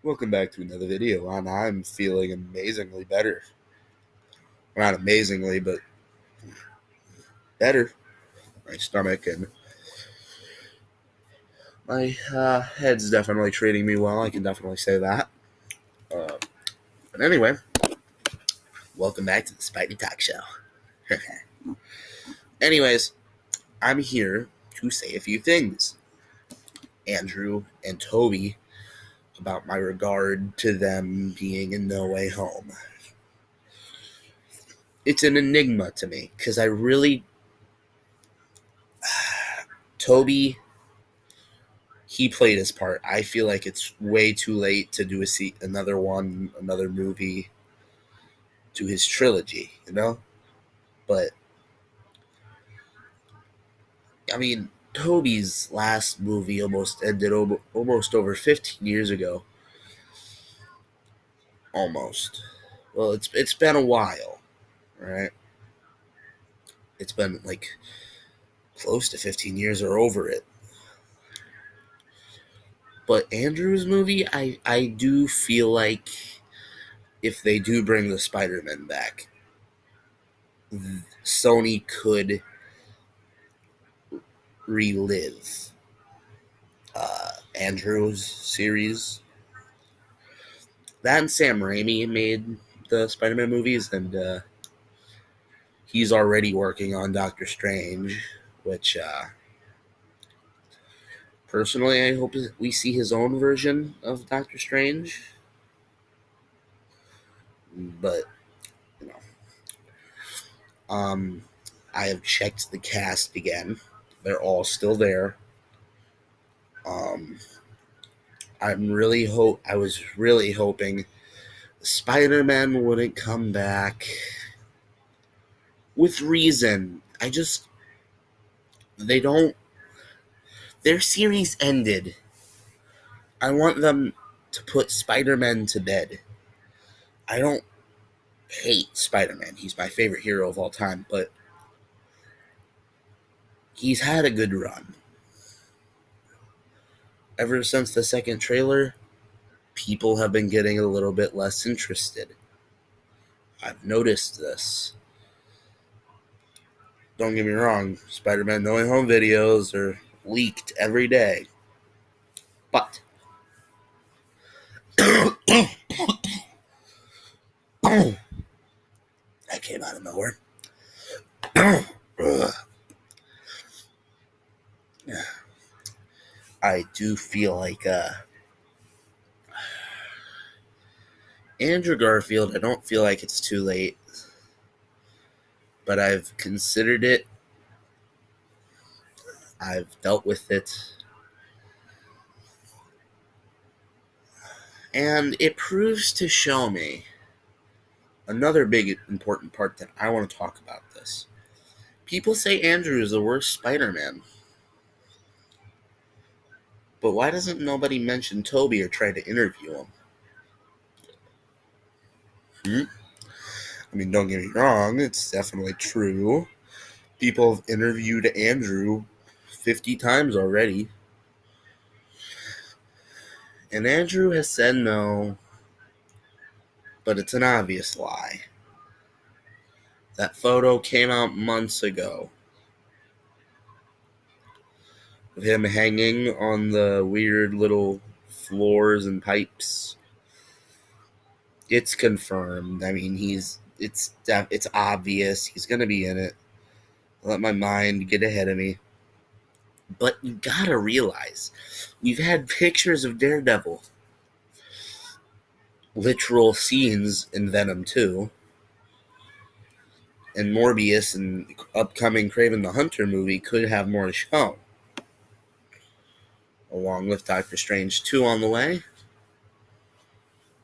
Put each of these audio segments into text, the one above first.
Welcome back to another video, and I'm feeling amazingly better. Well, not amazingly, but better. My stomach and my head's definitely treating me well. I can definitely say that. Uh, but anyway, welcome back to the Spidey Talk Show. Anyways, I'm here to say a few things. Andrew and Toby, about my regard to them being in No Way Home. It's an enigma to me, because I really... Toby... he played his part. I feel like it's way too late to do another movie to his trilogy, you know? But, I mean, Toby's last movie almost ended almost over 15 years ago. Almost. Well, it's been a while, right? It's been, like, close to 15 years or over it. But Andrew's movie, I do feel like if they do bring the Spider-Man back, Sony could relive Andrew's series. That and Sam Raimi made the Spider-Man movies, and he's already working on Doctor Strange, which personally I hope we see his own version of Doctor Strange. But you know, I have checked the cast again; they're all still there. Um, I was really hoping Spider-Man wouldn't come back with reason. They don't. Their series ended. I want them to put Spider-Man to bed. I don't hate Spider-Man. He's my favorite hero of all time, but he's had a good run. Ever since the second trailer, people have been getting a little bit less interested. I've noticed this. Don't get me wrong, Spider-Man No Way Home videos are leaked every day. But that came out of nowhere. I do feel like Andrew Garfield, I don't feel like it's too late, but I've considered it. I've dealt with it. And it proves to show me another big important part that I want to talk about this. People say Andrew is the worst Spider-Man. But why doesn't nobody mention Toby or try to interview him? I mean, don't get me wrong, it's definitely true. People have interviewed Andrew 50 times already. And Andrew has said no, but it's an obvious lie. That photo came out months ago of him hanging on the weird little floors and pipes. It's confirmed. I mean, it's obvious he's gonna be in it. I'll let my mind get ahead of me. But you gotta realize, we've had pictures of Daredevil, literal scenes in Venom 2, and Morbius and upcoming Kraven the Hunter movie could have more to show. Along with Doctor Strange 2 on the way.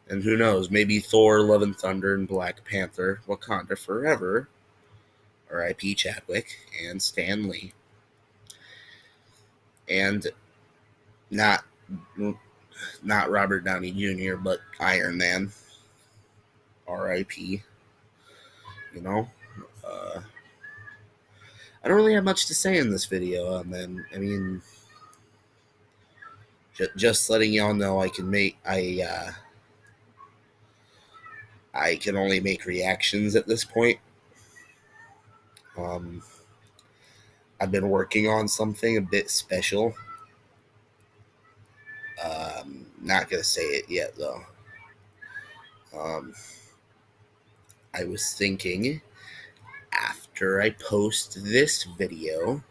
And who knows, maybe Thor, Love and Thunder, and Black Panther, Wakanda Forever, R.I.P. Chadwick, and Stan Lee. And not Robert Downey Jr., but Iron Man, R.I.P. You know? I don't really have much to say in this video, man. I mean, Just letting y'all know, I can only make reactions at this point. Um, I've been working on something a bit special. Not gonna say it yet though. Um, I was thinking after I post this video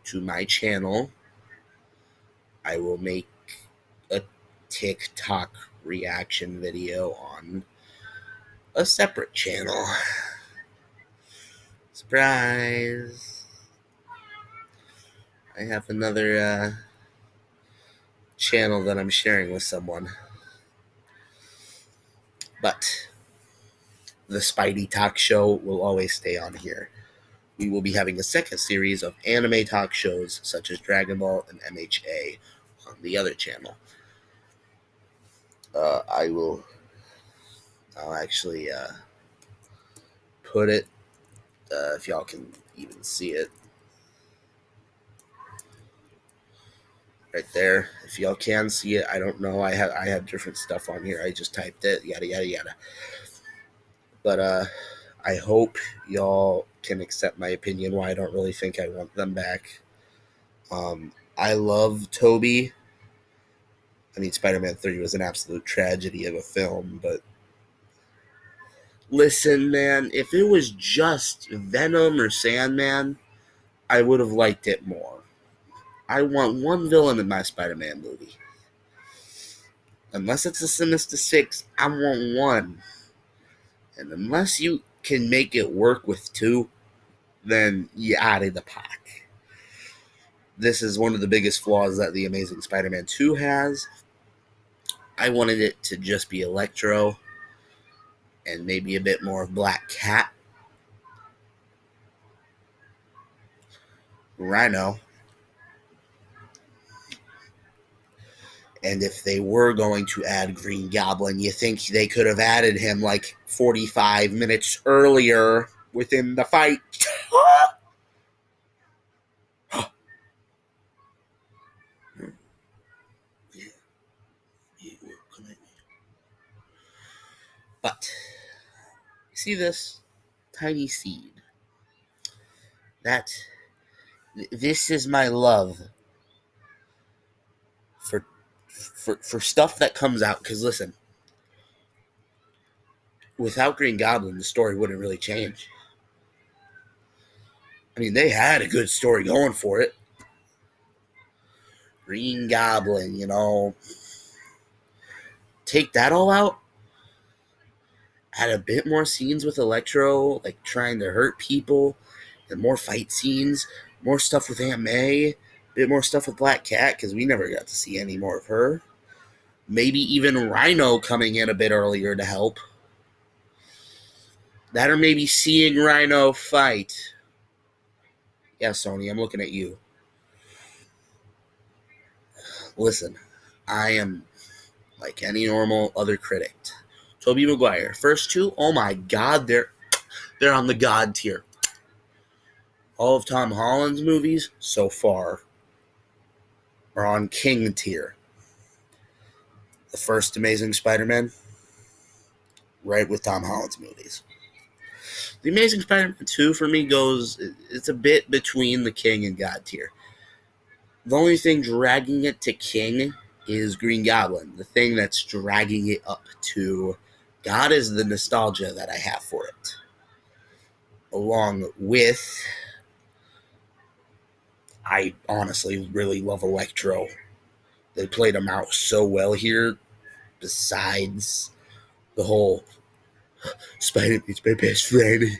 to my channel, I will make a TikTok reaction video on a separate channel. Surprise! I have another channel that I'm sharing with someone. But the Spidey Talk Show will always stay on here. We will be having a second series of anime talk shows such as Dragon Ball and MHA on the other channel. I'll actually put it, if y'all can even see it, right there. If y'all can see it, I don't know. I have different stuff on here. I just typed it, yada yada yada. But I hope y'all can accept my opinion. Why I don't really think I want them back. I love Toby. I mean, Spider-Man 3 was an absolute tragedy of a film, but listen, man, if it was just Venom or Sandman, I would have liked it more. I want one villain in my Spider-Man movie. Unless it's a Sinister Six, I want one. And unless you can make it work with two, then you're out of the pack. This is one of the biggest flaws that The Amazing Spider-Man 2 has. I wanted it to just be Electro and maybe a bit more of Black Cat. Rhino. And if they were going to add Green Goblin, you think they could have added him like 45 minutes earlier within the fight. But you see this tiny seed? This is my love for stuff that comes out. Because listen, without Green Goblin, the story wouldn't really change. I mean, they had a good story going for it. Green Goblin, take that all out. Add a bit more scenes with Electro, like trying to hurt people, and more fight scenes, more stuff with Aunt May, a bit more stuff with Black Cat, because we never got to see any more of her. Maybe even Rhino coming in a bit earlier to help. That or maybe seeing Rhino fight. Yeah, Sony, I'm looking at you. Listen, I am like any normal other critic. Tobey Maguire, first two, oh my god, they're on the god tier. All of Tom Holland's movies so far are on king tier. The first Amazing Spider-Man, right with Tom Holland's movies. The Amazing Spider-Man 2 for me it's a bit between the king and god tier. The only thing dragging it to king is Green Goblin. The thing that's dragging it up to God is the nostalgia that I have for it. Along with, I honestly really love Electro. They played him out so well here, besides the whole Spider-Man's my best friend.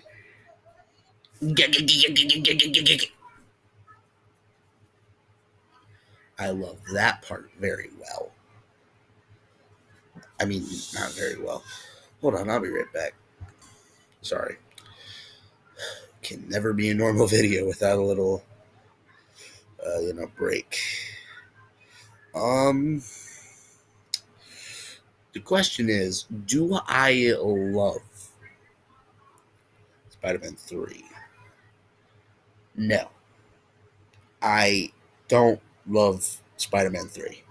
I love that part very well. I mean, not very well. Hold on, I'll be right back. Sorry. Can never be a normal video without a little, break. The question is, do I love Spider-Man 3? No. I don't love Spider-Man 3.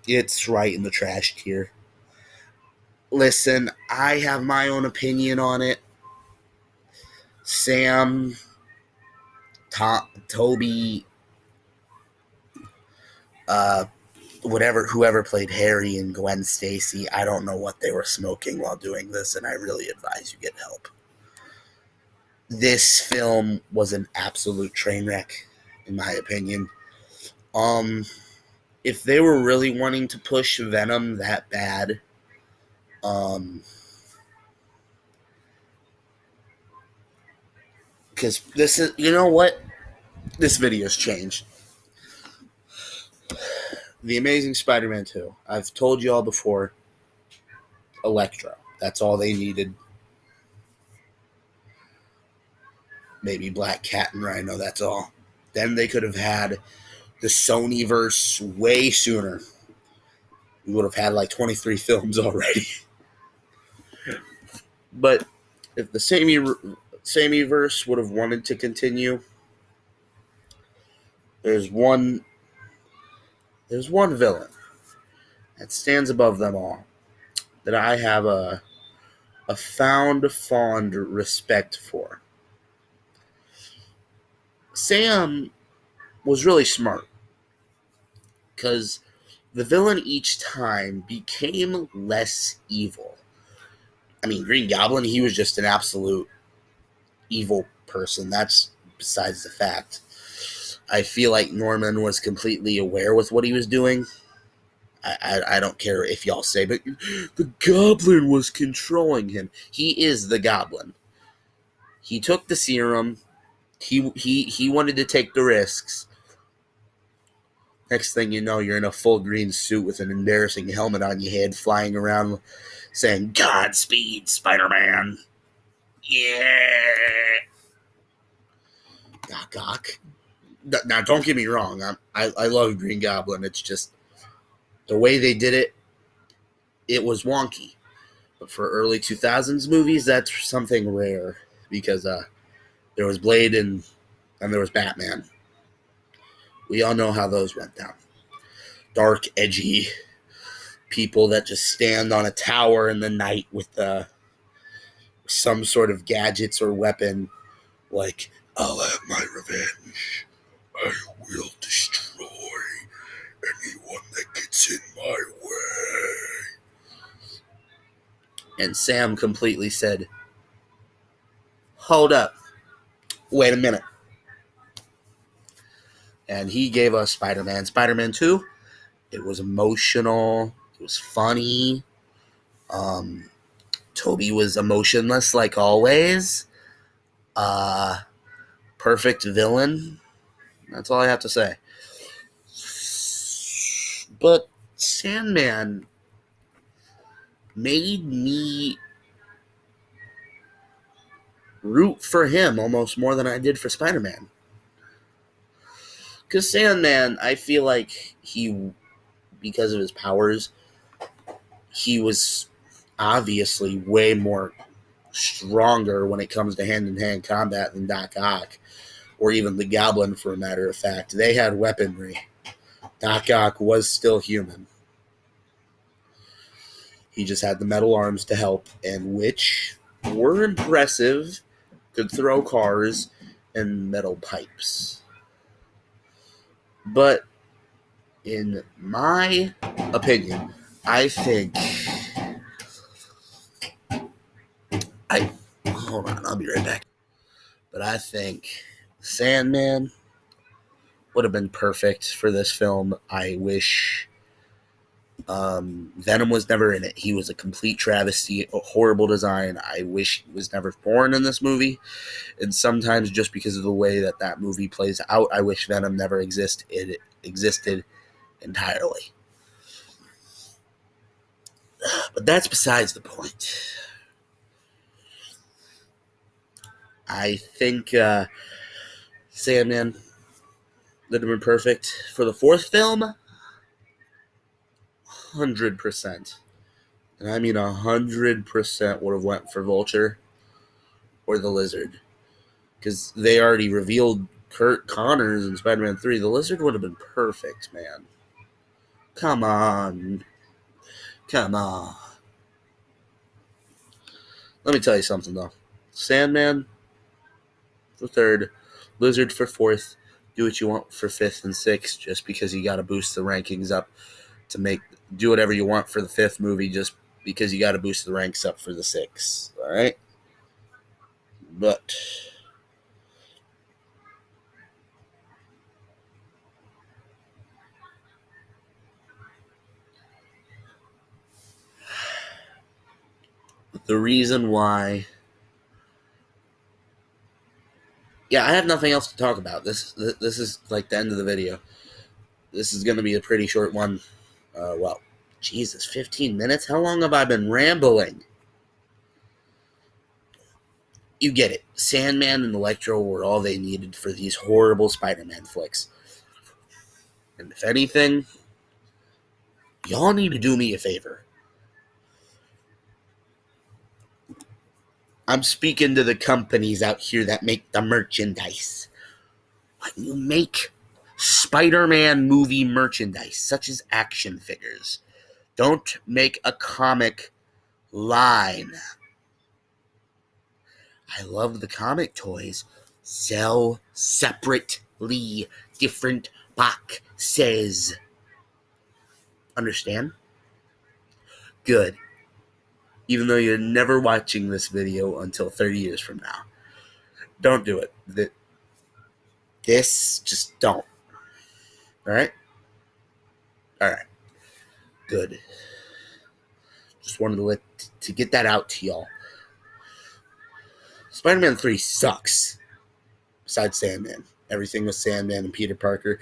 It's right in the trash tier. Listen, I have my own opinion on it. Sam, Toby, uh, whoever played Harry and Gwen Stacy, I don't know what they were smoking while doing this, and I really advise you get help. This film was an absolute train wreck, in my opinion. If they were really wanting to push Venom that bad, because this is, you know what? This video's changed. The Amazing Spider-Man 2. I've told you all before, Electro. That's all they needed. Maybe Black Cat and Rhino, that's all. Then they could have had the Sonyverse way sooner. We would have had like 23 films already. But if the Sonyverse would have wanted to continue, there's one villain that stands above them all that I have a fond respect for. Sam was really smart because the villain each time became less evil. I mean, Green Goblin, he was just an absolute evil person. That's besides the fact. I feel like Norman was completely aware with what he was doing. I don't care if y'all say, but the Goblin was controlling him. He is the Goblin. He took the serum. He wanted to take the risks. Next thing you know, you're in a full green suit with an embarrassing helmet on your head, flying around saying, "Godspeed, Spider-Man." Yeah. Doc Ock. Now, don't get me wrong. I love Green Goblin. It's just the way they did it, it was wonky. But for early 2000s movies, that's something rare because there was Blade and there was Batman. We all know how those went down. Dark, edgy people that just stand on a tower in the night with some sort of gadgets or weapon, like, "I'll have my revenge. I will destroy anyone that gets in my way." And Sam completely said, "Hold up. Wait a minute." And he gave us Spider-Man. Spider-Man 2, it was emotional. It was funny. Toby was emotionless like always. Perfect villain. That's all I have to say. But Sandman made me root for him almost more than I did for Spider-Man. Because Sandman, I feel like because of his powers, he was obviously way more stronger when it comes to hand-in-hand combat than Doc Ock, or even the Goblin, for a matter of fact. They had weaponry. Doc Ock was still human. He just had the metal arms to help, and which were impressive. Could throw cars and metal pipes. But in my opinion, I think hold on, I'll be right back. But I think Sandman would have been perfect for this film. I wish Venom was never in it. He was a complete travesty, a horrible design. I wish he was never born in this movie. And sometimes just because of the way that movie plays out, I wish Venom never existed entirely. But that's besides the point. I think Sandman would have been perfect for the fourth film. 100%. And I mean 100% would have went for Vulture or the Lizard. Because they already revealed Kurt Connors in Spider-Man 3. The Lizard would have been perfect, man. Come on. Come on. Let me tell you something, though. Sandman for third, Lizard for fourth. Do what you want for fifth and sixth, just because you got to boost the rankings up to do whatever you want for the fifth movie, just because you got to boost the ranks up for the sixth. All right, but the reason why, yeah, I have nothing else to talk about. This is like the end of the video. This is going to be a pretty short one. Well, Jesus, 15 minutes? How long have I been rambling? You get it. Sandman and Electro were all they needed for these horrible Spider-Man flicks. And if anything, y'all need to do me a favor. I'm speaking to the companies out here that make the merchandise. When you make Spider-Man movie merchandise, such as action figures, don't make a comic line. I love the comic toys. Sell separately, different boxes. Understand? Good. Even though you're never watching this video until 30 years from now. Don't do it. This, just don't. Alright? Alright. Good. Just wanted to get that out to y'all. Spider-Man 3 sucks. Besides Sandman. Everything with Sandman and Peter Parker,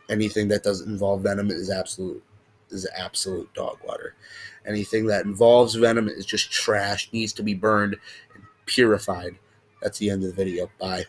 anything that doesn't involve Venom is absolute dog water. Anything that involves Venom is just trash, needs to be burned and purified. That's the end of the video. Bye.